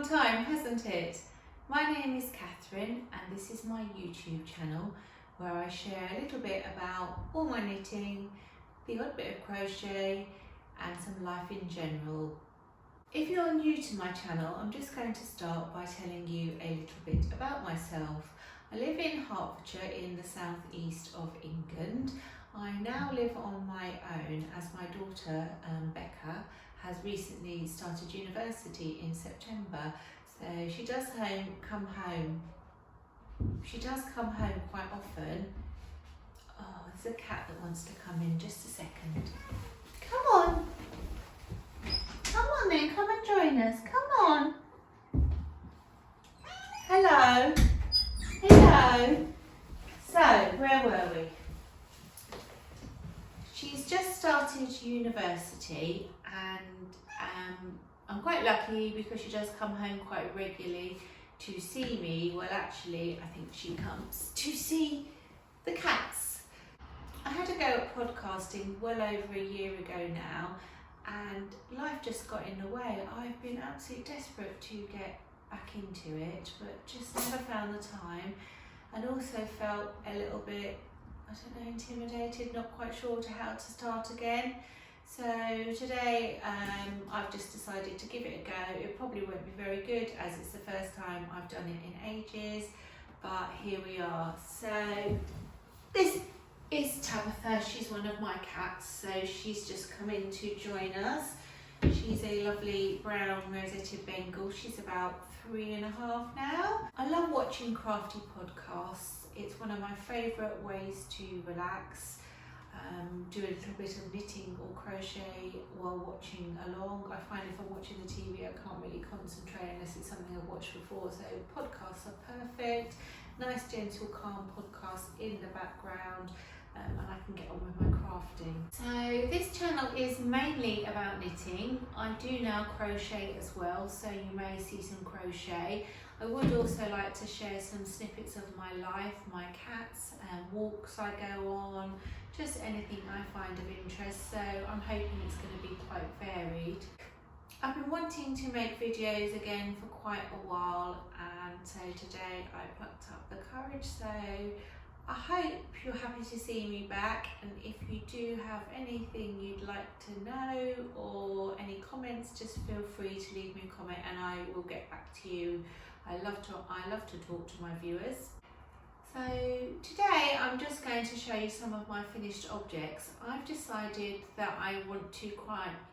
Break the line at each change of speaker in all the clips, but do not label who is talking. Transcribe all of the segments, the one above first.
time, hasn't it? My name is Catherine and this is my YouTube channel where I share a little bit about all my knitting, the odd bit of crochet and some life in general. If you're new to my channel, I'm just going to start by telling you a little bit about myself. I live in Hertfordshire in the southeast of England. I now live on my own as my daughter Becca has recently started university in September. So she does come home quite often. Oh, there's a cat that wants to come in, just a second. Come on. Come on then, come and join us. Come on. Hello. Hello. So, where were we? She's just started university and I'm quite lucky because she does come home quite regularly to see me. Well, actually, I think she comes to see the cats. I had a go at podcasting well over a year ago now and life just got in the way. I've been absolutely desperate to get back into it, but just never found the time, and also felt a little bit, I don't know, intimidated, not quite sure how to start again. So today I've just decided to give it a go. It probably won't be very good as it's the first time I've done it in ages, but here we are. So this is Tabytha. She's one of my cats, so she's just come in to join us. She's a lovely brown rosetted Bengal. She's about 3.5 now. I love watching crafty podcasts. It's one of my favourite ways to relax. Do a little bit of knitting or crochet while watching along. I find if I'm watching the TV I can't really concentrate unless it's something I've watched before, so podcasts are perfect. Nice gentle calm podcast in the background, and I can get on with my crafting. So this channel is mainly about knitting. I do now crochet as well, so you may see some crochet. I would also like to share some snippets of my life, my cats, walks I go on, just anything I find of interest, so I'm hoping it's going to be quite varied. I've been wanting to make videos again for quite a while, and so today I plucked up the courage, so I hope you're happy to see me back, and if you do have anything you'd like to know or any comments, just feel free to leave me a comment and I will get back to you. I love to talk to my viewers. So today I'm just going to show you some of my finished objects. I've decided that I want to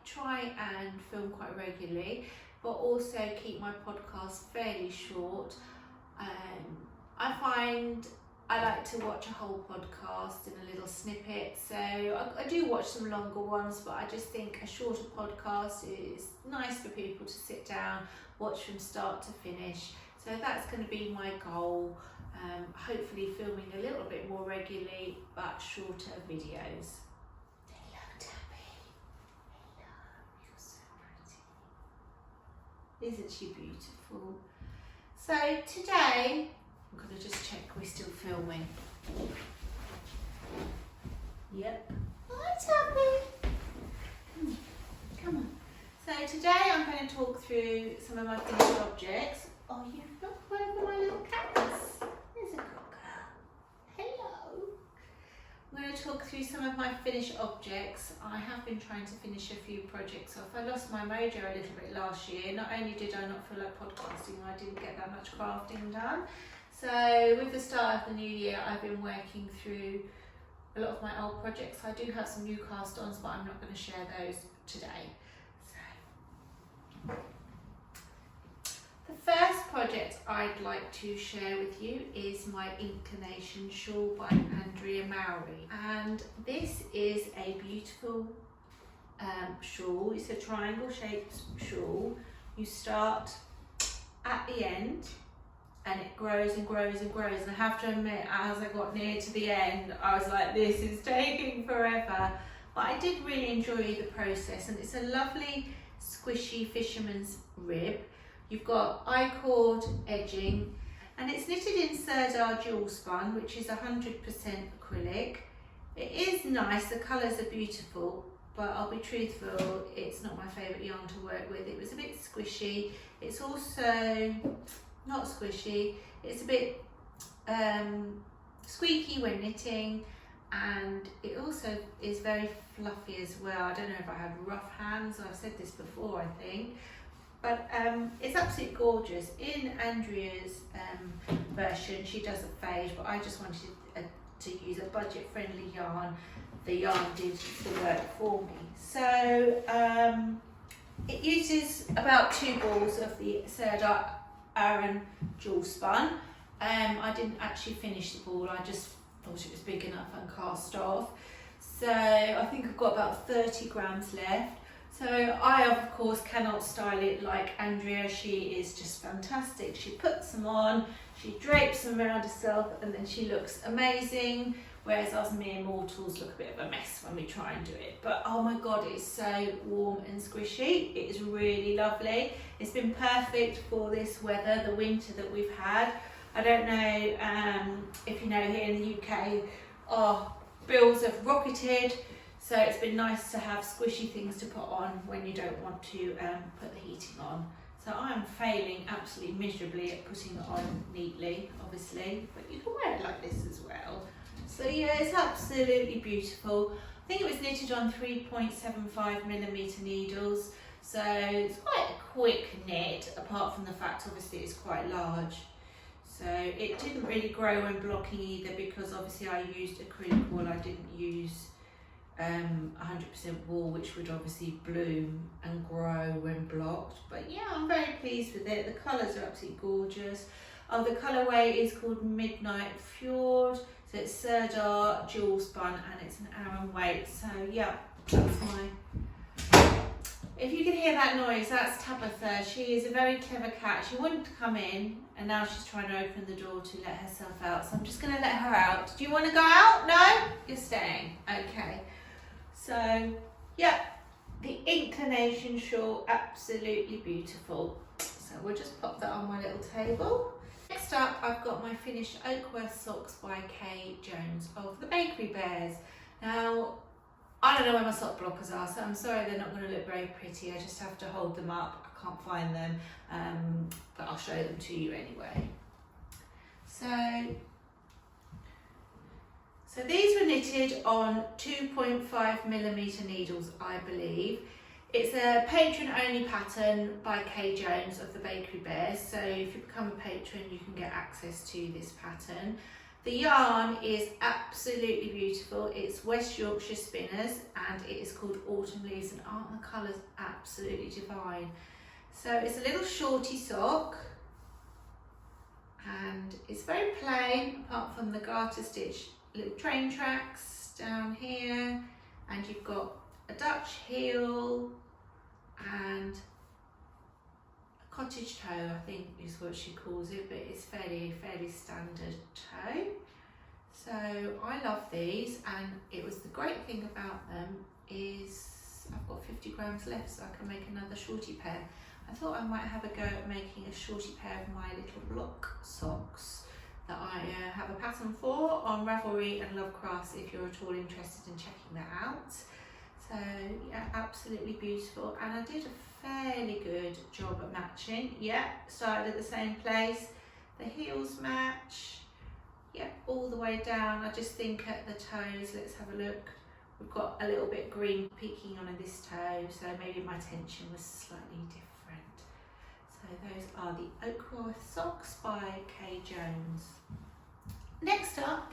try and film quite regularly, but also keep my podcast fairly short. I find I like to watch a whole podcast in a little snippet, so I do watch some longer ones, but I just think a shorter podcast is nice for people to sit down, watch from start to finish. So that's going to be my goal, hopefully filming a little bit more regularly, but shorter videos. Hello, Tabby. Hello, you're so pretty. Isn't she beautiful? So today, I'm going to just check we're still filming. Yep. Hi, Tabby. Come on. So today I'm going to talk through some of my finished objects. Oh, you've knocked over my little cats. There's a good girl. Hello. I'm going to talk through some of my finished objects. I have been trying to finish a few projects off. I lost my mojo a little bit last year. Not only did I not feel like podcasting, I didn't get that much crafting done. So with the start of the new year, I've been working through a lot of my old projects. I do have some new cast-ons, but I'm not going to share those today. So the first project I'd like to share with you is my InclinatuinsShawl by Andrea Mowry, and this is a beautiful shawl. It's a triangle shaped shawl. You start at the end and it grows and grows and grows, and I have to admit, as I got near to the end I was like, this is taking forever, but I did really enjoy the process, and it's a lovely squishy fisherman's rib. You've got I-cord edging, and it's knitted in Serdar dual spun, which is 100% acrylic. It is nice, the colours are beautiful, but I'll be truthful, it's not my favourite yarn to work with. It was a bit squishy. It's also not squishy, it's a bit squeaky when knitting, and it also is very fluffy as well. I don't know if I have rough hands, I've said this before I think, but it's absolutely gorgeous. In Andrea's version she does a fade, but I just wanted to use a budget friendly yarn. The yarn did the work for me. So it uses about 2 balls of the Serdar Aran jewel spun. I didn't actually finish the ball, I just thought it was big enough and cast off. So I think I've got about 30 grams left. So I of course cannot style it like Andrea. She is just fantastic. She puts them on, she drapes them around herself, and then she looks amazing. Whereas us mere mortals look a bit of a mess when we try and do it. But oh my God, it's so warm and squishy. It is really lovely. It's been perfect for this weather, the winter that we've had. I don't know if you know, here in the UK, our bills have rocketed. So it's been nice to have squishy things to put on when you don't want to put the heating on. So I am failing absolutely miserably at putting it on neatly, obviously, but you can wear it like this as well. So yeah, it's absolutely beautiful. I think it was knitted on 3.75mm needles, so it's quite a quick knit, apart from the fact obviously it's quite large. So it didn't really grow when blocking either, because obviously I used acrylic wool, I didn't use 100% wool, which would obviously bloom and grow when blocked. But yeah, I'm very pleased with it. The colours are absolutely gorgeous. Oh, the colourway is called Midnight Fjord. So it's Serdar jewel spun and it's an Aran weight. So yeah, that's my... If you can hear that noise, that's Tabytha. She is a very clever cat. She wouldn't come in, and now she's trying to open the door to let herself out. So I'm just going to let her out. Do you want to go out? No? You're staying. Okay. So yeah, the Inclination Shawl, absolutely beautiful. So we'll just pop that on my little table. Next up, I've got my finished Oakworth socks by Kay Jones of the Bakery Bears. Now, I don't know where my sock blockers are, so I'm sorry they're not going to look very pretty. I just have to hold them up. I can't find them, but I'll show them to you anyway. So these were knitted on 2.5mm needles, I believe. It's a patron-only pattern by Kay Jones of the Bakery Bears. So if you become a patron, you can get access to this pattern. The yarn is absolutely beautiful. It's West Yorkshire Spinners and it is called Autumn Leaves, and aren't the colours absolutely divine? So it's a little shorty sock and it's very plain apart from the garter stitch, little train tracks down here, and you've got a Dutch heel and a cottage toe, I think is what she calls it, but it's fairly standard toe. So I love these, and it was the great thing about them is I've got 50 grams left, so I can make another shorty pair. I thought I might have a go at making a shorty pair of my little block socks that I have a pattern for on Ravelry and Lovecrafts if you're at all interested in checking that out. So yeah, absolutely beautiful, and I did a fairly good job at matching. Yeah, started at the same place, the heels match, yeah, all the way down. I just think at the toes, let's have a look, we've got a little bit green peeking on this toe, so maybe my tension was slightly different. So those are the Oakworth socks by Kay Jones. Next up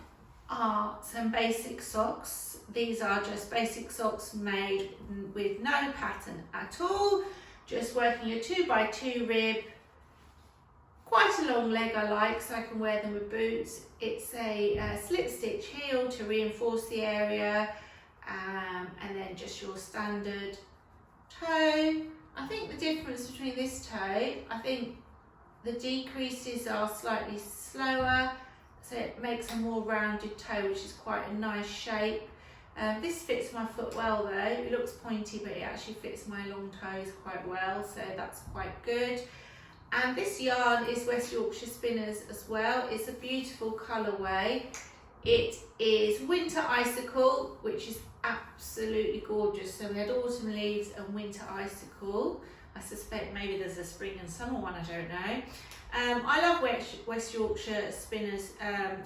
are some basic socks. These are just basic socks made with no pattern at all, just working a 2x2 rib, quite a long leg I like, so I can wear them with boots. It's a slip stitch heel to reinforce the area, and then just your standard toe. I think the difference between this toe, I think the decreases are slightly slower, so it makes a more rounded toe, which is quite a nice shape. This fits my foot well though. It looks pointy, but it actually fits my long toes quite well, so that's quite good. And this yarn is West Yorkshire Spinners as well. It's a beautiful colourway. It is Winter Icicle, which is absolutely gorgeous. So we had autumn leaves and winter icicle. I suspect maybe there's a spring and summer one, I don't know. I love West Yorkshire Spinners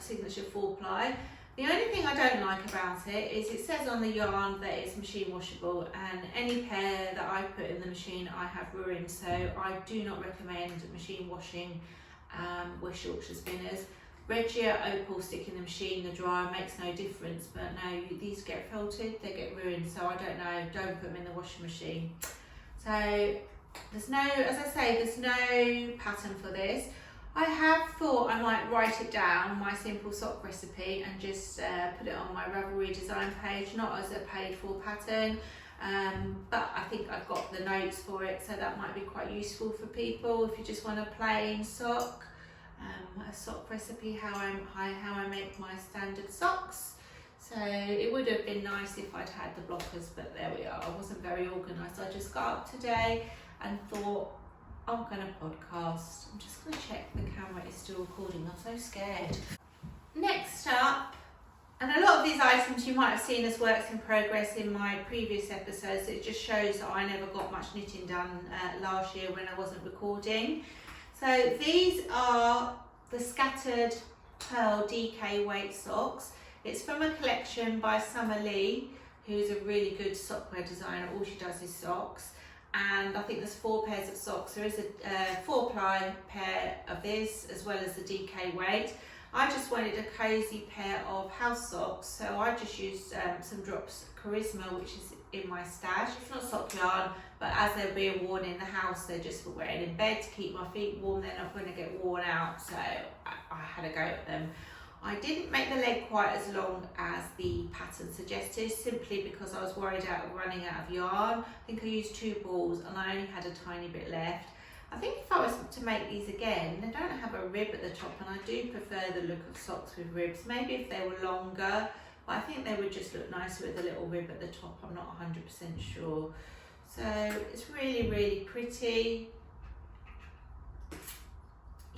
Signature 4-ply. The only thing I don't like about it is it says on the yarn that it's machine washable, and any pair that I put in the machine I have ruined, so I do not recommend machine washing West Yorkshire Spinners. Regia Opal stick in the machine, the dryer makes no difference, but no, these get felted, they get ruined, so I don't know, don't put them in the washing machine. So there's no, as I say, there's no pattern for this. I have thought I might write it down, my simple sock recipe, and just put it on my Ravelry design page, not as a paid for pattern, but I think I've got the notes for it, so that might be quite useful for people if you just want a plain sock, a sock recipe, how I make my standard socks. So it would have been nice if I'd had the blockers, but there we are. I wasn't very organised. I just got up today and thought, I'm going to podcast. I'm just going to check the camera is still recording. I'm so scared. Next up, and a lot of these items you might have seen as works in progress in my previous episodes. It just shows that I never got much knitting done last year when I wasn't recording. So these are the Scattered Pearl DK weight socks. It's from a collection by Summer Lee, who's a really good sockwear designer. All she does is socks. And I think there's 4 pairs of socks. There is a 4-ply pair of this, as well as the DK weight. I just wanted a cozy pair of house socks, so I just used some drops Charisma, which is in my stash. It's not sock yarn, but as they're being worn in the house, they're just for wearing in bed to keep my feet warm. They're not going to get worn out, so I had a go at them. I didn't make the leg quite as long as the pattern suggested, simply because I was worried about running out of yarn. I think I used 2 balls and I only had a tiny bit left. I think if I was to make these again, they don't have a rib at the top, and I do prefer the look of socks with ribs. Maybe if they were longer, but I think they would just look nicer with a little rib at the top. I'm not 100% sure. So it's really, really pretty.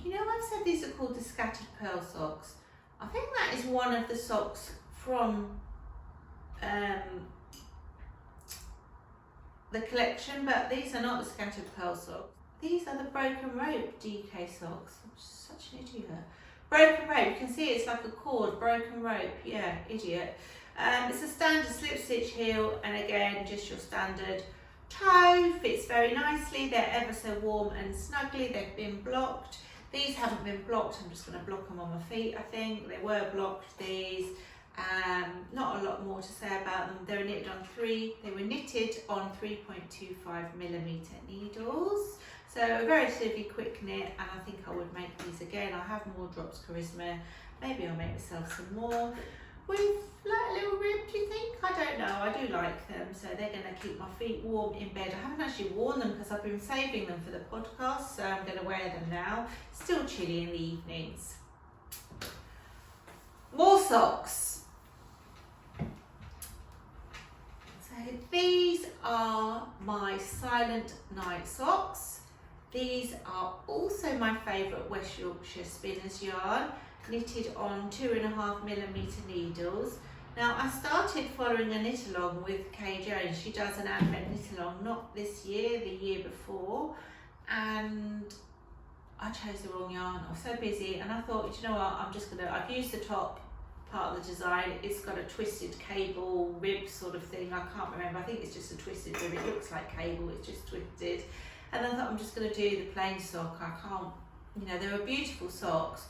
You know, I've said these are called the Scattered Pearl socks. I think that is one of the socks from the collection, but these are not the Scattered Pearl socks. These are the Broken Rope DK socks. I'm such an idiot. Broken Rope, you can see it's like a cord, Broken Rope, yeah, idiot. It's a standard slip stitch heel, and again, just your standard toe, fits very nicely. They're ever so warm and snuggly. They've been blocked. These haven't been blocked. I'm just going to block them on my feet, I think. They were blocked, these. Not a lot more to say about them. They were knitted on 3.25mm needles. So a relatively quick knit, and I think I would make these again. I have more drops Charisma. Maybe I'll make myself some more. With like a little rib, do you think? I don't know. I do like them, so they're going to keep my feet warm in bed. I haven't actually worn them because I've been saving them for the podcast, so I'm going to wear them now. Still chilly in the evenings. More socks. So these are my Silent Night socks. These are also my favourite West Yorkshire Spinners yarn, knitted on 2.5mm needles. Now I started following a knit along with Kay Jones. She does an advent knit along, not this year, the year before, and I chose the wrong yarn. I was so busy, and I thought, you know what, I've used the top part of the design. It's got a twisted cable rib sort of thing. I can't remember. I think it's just a twisted rib. It looks like cable, it's just twisted. And I thought, I'm just going to do the plain sock. I can't, you know, they were beautiful socks,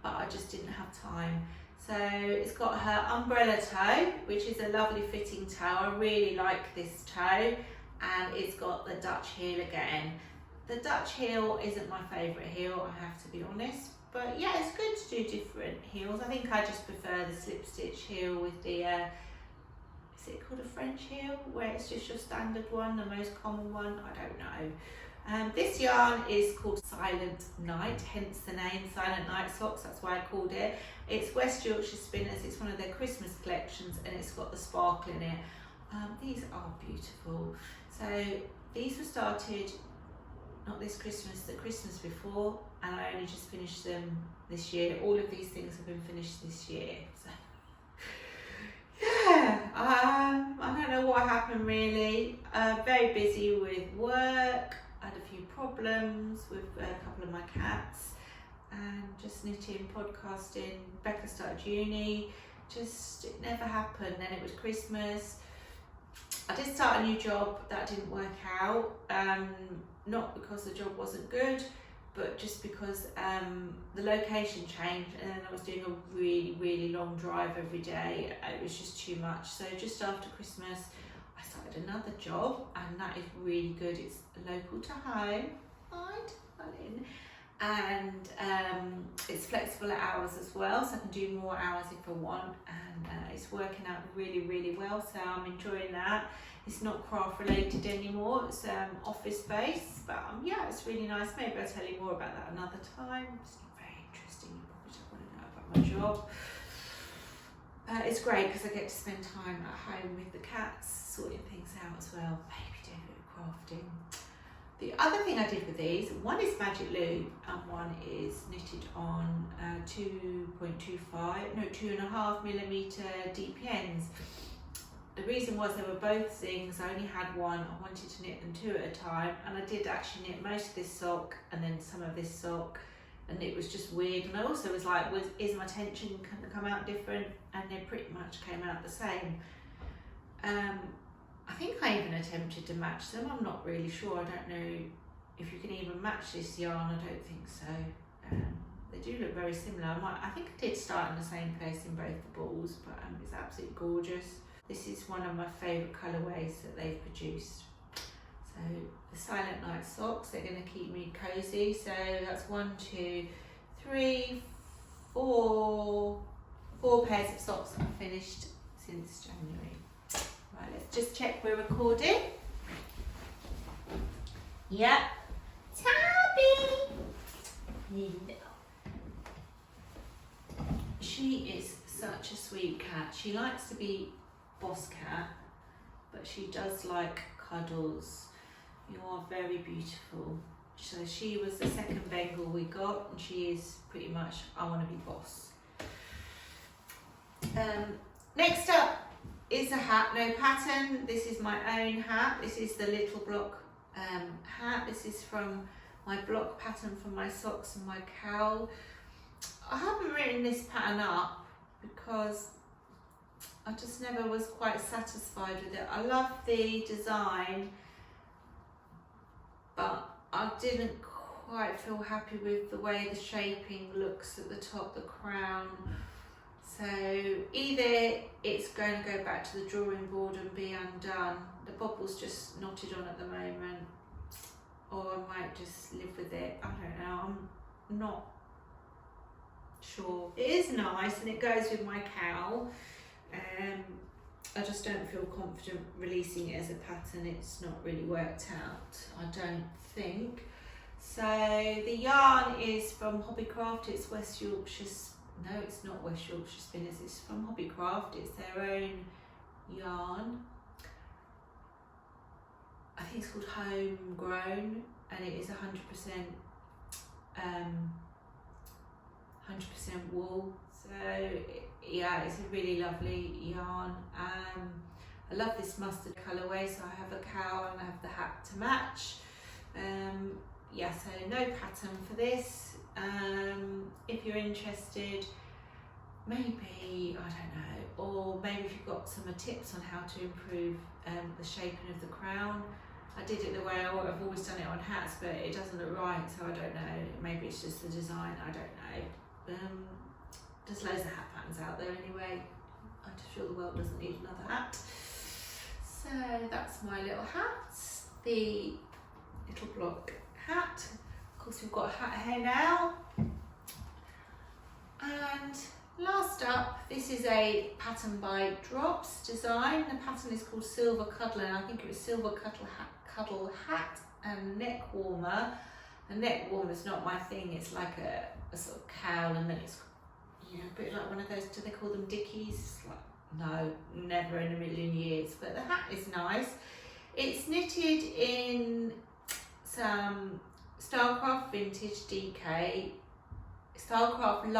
but I just didn't have time. So it's got her umbrella toe, which is a lovely fitting toe. I really like this toe, and it's got the Dutch heel again. The Dutch heel isn't my favourite heel, I have to be honest, but yeah, it's good to do different heels. I think I just prefer the slip stitch heel with the, is it called a French heel, where it's just your standard one, the most common one? I don't know. This yarn is called Silent Night, hence the name Silent Night Socks, that's why I called it. It's West Yorkshire Spinners, it's one of their Christmas collections, and it's got the sparkle in it. These are beautiful. So these were started, not this Christmas, the Christmas before, and I only just finished them this year. All of these things have been finished this year. So I don't know what happened really. Very busy with work. I had a few problems with a couple of my cats, and just knitting, podcasting. Becca started uni. Just, it never happened. Then it was Christmas. I did start a new job that didn't work out. Not because the job wasn't good, but just because the location changed, and then I was doing a really long drive every day. It was just too much. So just after Christmas, I started another job, and that is really good. It's local to home, and it's flexible hours as well, so I can do more hours if I want, and it's working out really well, so I'm enjoying that. It's not craft related anymore, it's office based, but yeah, it's really nice. Maybe I'll tell you more about that another time. It's not very interesting, you probably don't want to know about my job. It's great because I get to spend time at home with the cats, sorting things out as well, maybe doing a bit of crafting. The other thing I did with these, one is magic loop and one is knitted on 2.5mm DPNs. The reason was they were both things, I only had one, I wanted to knit them two at a time, and I did actually knit most of this sock and then some of this sock, and it was just weird. And I also was like, is my tension going to come out different? And they pretty much came out the same. I think I even attempted to match them, I'm not really sure. I don't know if you can even match this yarn, I don't think so. They do look very similar. I think I did start in the same place in both the balls, but it's absolutely gorgeous. This is one of my favourite colourways that they've produced. So the Silent Night socks, they're going to keep me cosy. So that's 1, 2, 3, 4 pairs of socks I've finished since January. Right, let's just check we're recording. Yep. Tabby! She is such a sweet cat. She likes to be boss cat, but she does like cuddles. You are very beautiful. So she was the second Bengal we got, and she is pretty much, I want to be boss. Next up is a hat, no pattern. This is my own hat. This is the little block hat. This is from my block pattern from my socks and my cowl. I haven't written this pattern up because I just never was quite satisfied with it. I love the design, but I didn't quite feel happy with the way the shaping looks at the top, the crown. So either it's going to go back to the drawing board and be undone, the bobble's just knotted on at the moment, or I might just live with it. I don't know, I'm not sure. It is nice and it goes with my cowl. I just don't feel confident releasing it as a pattern. It's not really worked out, I don't think. So the yarn is from Hobbycraft. It's West Yorkshire. No, it's not West Yorkshire Spinners. It's from Hobbycraft. It's their own yarn. I think it's called Homegrown, and it is 100% wool. So yeah, it's a really lovely yarn. I love this mustard colourway, so I have a cowl and I have the hat to match. Yeah, so no pattern for this. If you're interested, maybe, I don't know, or maybe if you've got some tips on how to improve the shaping of the crown. I did it the way I've always done it on hats, but it doesn't look right, so I don't know. Maybe it's just the design, I don't know. There's loads of hat patterns out there anyway. I just feel the world doesn't need another hat. So that's my little hat, the little block hat. Of course, we've got a hat here now. And last up, this is a pattern by Drops Design. The pattern is called Silver Cuddle, and I think it was Silver Cuddle hat and neck warmer. The neck warmer is not my thing. It's like a sort of cowl, and then it's, you know, a bit like one of those, do they call them dickies? Like, no, never in a million years. But the hat is nice. It's knitted in some Stylecraft Vintage DK, Stylecraft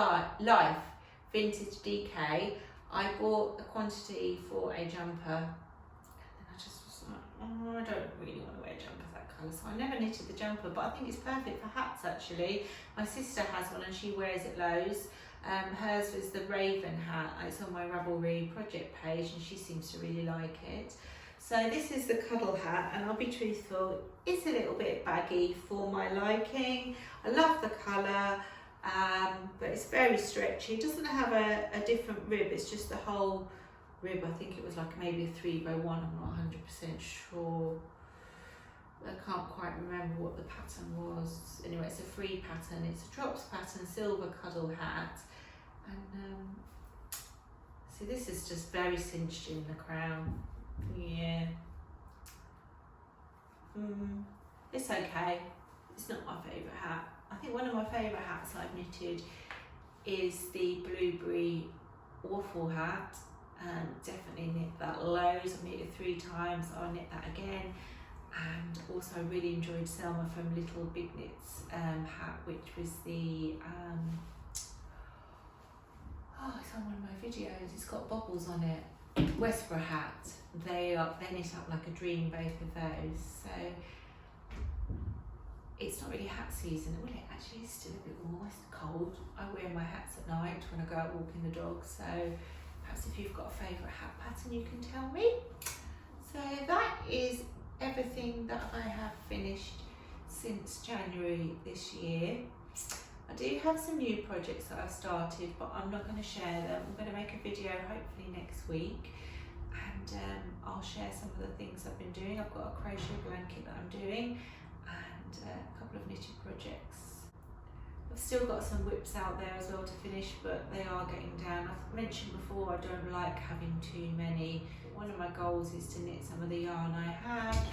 Life Vintage DK. I bought a quantity for a jumper, and then I just was like, oh, I don't really want to wear jumpers that colour, so I never knitted the jumper, but I think it's perfect for hats actually. My sister has one and she wears it loads. Hers was the Raven hat. It's on my Ravelry project page and she seems to really like it. So this is the Cuddle hat, and I'll be truthful, it's a little bit baggy for my liking. I love the colour, but it's very stretchy. It doesn't have a different rib, it's just the whole rib. I think it was like maybe a 3x1, I'm not 100% sure. I can't quite remember what the pattern was. Anyway, it's a free pattern. It's a drops pattern, silver Cuddle hat. And see, this is just very cinched in the crown. Yeah. It's okay. It's not my favourite hat. I think one of my favourite hats I've knitted is the Blueberry Waffle hat. Definitely knit that loads. I've knitted 3 times. I'll knit that again. And also I really enjoyed Selma from Little Big Knits hat, which was the it's on one of my videos. It's got bobbles on it. Westboro hat. They knit up like a dream, both of those. So it's not really hat season. Well, it actually is still a bit warm. It's cold. I wear my hats at night when I go out walking the dog. So perhaps if you've got a favourite hat pattern, you can tell me. So that is everything that I have finished since January this year. I do have some new projects that I've started, but I'm not going to share them. I'm going to make a video hopefully next week, and I'll share some of the things I've been doing. I've got a crochet blanket that I'm doing and a couple of knitted projects. I've still got some whips out there as well to finish, but they are getting down. I've mentioned before I don't like having too many. One of my goals is to knit some of the yarn I have.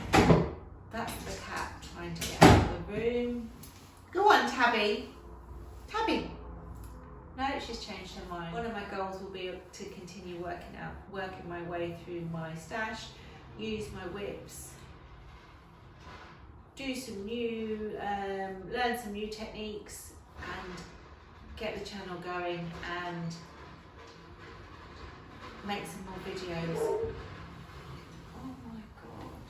That's the cat trying to get out of the room. Go on, Tabby. Tabby. No, she's changed her mind. One of my goals will be to continue working my way through my stash, use my whips, do some new, learn some new techniques, and get the channel going and make some more videos. Oh my god,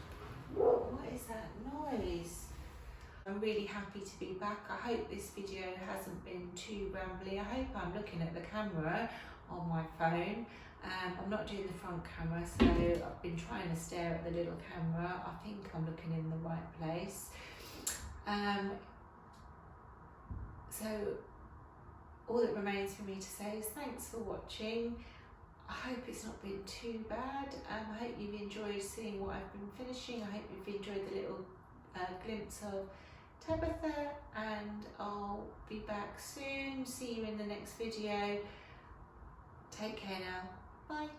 what is that noise? I'm really happy to be back. I hope this video hasn't been too rambly. I hope I'm looking at the camera on my phone. I'm not doing the front camera, so I've been trying to stare at the little camera. I think I'm looking in the right place. So all that remains for me to say is thanks for watching. I hope it's not been too bad. I hope you've enjoyed seeing what I've been finishing. I hope you've enjoyed the little glimpse of Tabytha, and I'll be back soon. See you in the next video. Take care now. Bye.